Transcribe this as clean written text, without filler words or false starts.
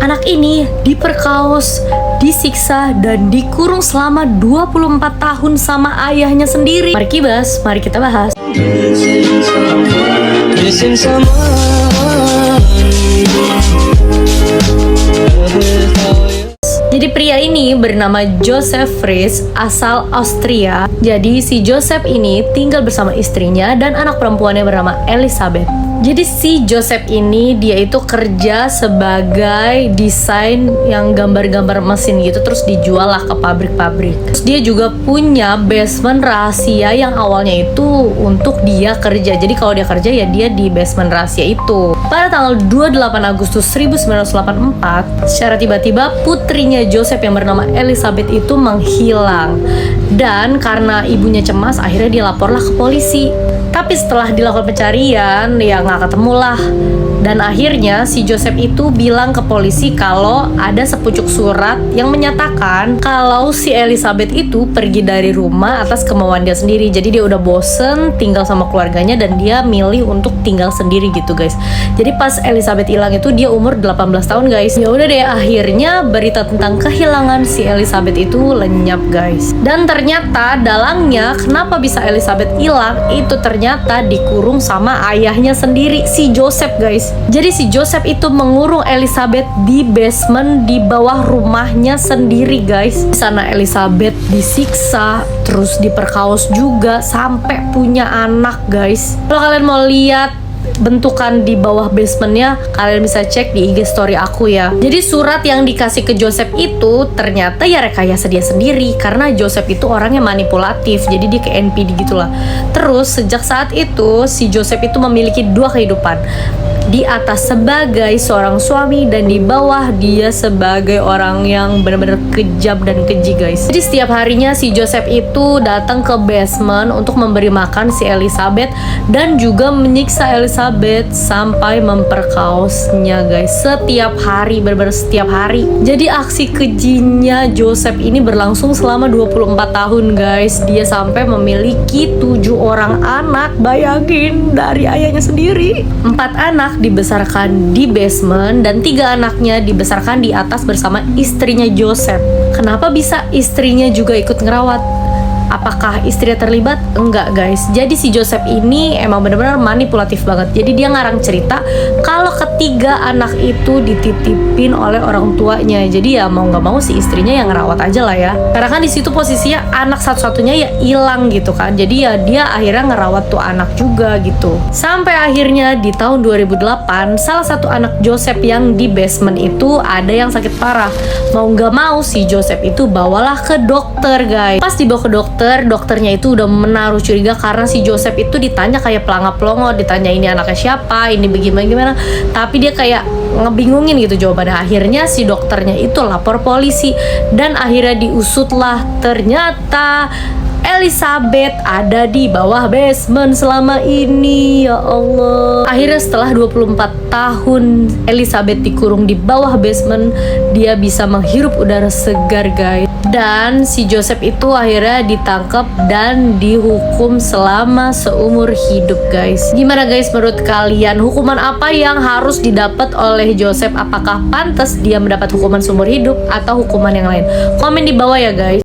Anak ini diperkaos, disiksa, dan dikurung selama 24 tahun sama ayahnya sendiri. Mari kibas, mari kita bahas. Jadi pria ini bernama Joseph Fritz, asal Austria. Jadi si Joseph ini tinggal bersama istrinya dan anak perempuannya bernama Elizabeth. Jadi si Joseph ini dia itu kerja sebagai desain yang gambar-gambar mesin gitu, terus dijual lah ke pabrik-pabrik. Terus dia juga punya basement rahasia yang awalnya itu untuk dia kerja. Jadi kalau dia kerja ya dia di basement rahasia itu. Pada tanggal 28 Agustus 1984, secara tiba-tiba putrinya Joseph yang bernama Elizabeth itu menghilang. Dan karena ibunya cemas, akhirnya dia laporlah ke polisi. Tapi setelah dilakukan pencarian, ya nggak ketemu lah. Dan akhirnya si Joseph itu bilang ke polisi kalau ada sepucuk surat yang menyatakan kalau si Elizabeth itu pergi dari rumah atas kemauan dia sendiri. Jadi dia udah bosen tinggal sama keluarganya dan dia milih untuk tinggal sendiri gitu guys. Jadi pas Elizabeth hilang itu dia umur 18 tahun guys. Ya udah deh, akhirnya berita tentang kehilangan si Elizabeth itu lenyap guys. Dan ternyata dalangnya kenapa bisa Elizabeth hilang itu ternyata dikurung sama ayahnya sendiri, si Joseph guys. Jadi si Joseph itu mengurung Elizabeth di basement di bawah rumahnya sendiri guys. Di sana Elizabeth disiksa, terus diperkaos juga sampai punya anak guys. Kalau kalian mau lihat bentukan di bawah basementnya, kalian bisa cek di IG story aku ya. Jadi surat yang dikasih ke Joseph itu ternyata ya rekayasa dia sendiri, karena Joseph itu orangnya manipulatif, jadi dia ke NPD gitulah. Terus sejak saat itu si Joseph itu memiliki dua kehidupan. Di atas sebagai seorang suami dan di bawah dia sebagai orang yang benar-benar kejam dan keji guys. Jadi setiap harinya si Joseph itu datang ke basement untuk memberi makan si Elizabeth dan juga menyiksa Elizabeth sampai memperkaosnya guys. Setiap hari, benar-benar setiap hari. Jadi aksi kejinya Joseph ini berlangsung selama 24 tahun guys. Dia sampai memiliki 7 orang anak, bayangin, dari ayahnya sendiri. 4 anak dibesarkan di basement dan 3 anaknya dibesarkan di atas bersama istrinya Joseph. Kenapa bisa istrinya juga ikut ngerawat? Apakah istrinya terlibat? Enggak guys. Jadi si Joseph ini emang benar-benar manipulatif banget. Jadi dia ngarang cerita kalau ketiga anak itu dititipin oleh orang tuanya. Jadi ya mau nggak mau si istrinya yang ngerawat aja lah ya. Karena kan di situ posisinya anak satu-satunya ya hilang gitu kan. Jadi ya dia akhirnya ngerawat tuh anak juga gitu. Sampai akhirnya di tahun 2008 salah satu anak Joseph yang di basement itu ada yang sakit parah. Mau nggak mau si Joseph itu bawalah ke dokter guys. Pas dibawa ke dokternya itu udah menaruh curiga karena si Joseph itu ditanya kayak pelangap-pelongo, ditanya ini anaknya siapa, ini bagaimana, tapi dia kayak ngebingungin gitu jawabannya. Akhirnya si dokternya itu lapor polisi dan akhirnya diusutlah, ternyata Elizabeth ada di bawah basement selama ini. Ya Allah. Akhirnya setelah 24 tahun Elizabeth dikurung di bawah basement, dia bisa menghirup udara segar guys. Dan si Joseph itu akhirnya ditangkap dan dihukum selama seumur hidup guys. Gimana guys menurut kalian, hukuman apa yang harus didapat oleh Joseph? Apakah pantas dia mendapat hukuman seumur hidup atau hukuman yang lain? Komen di bawah ya guys.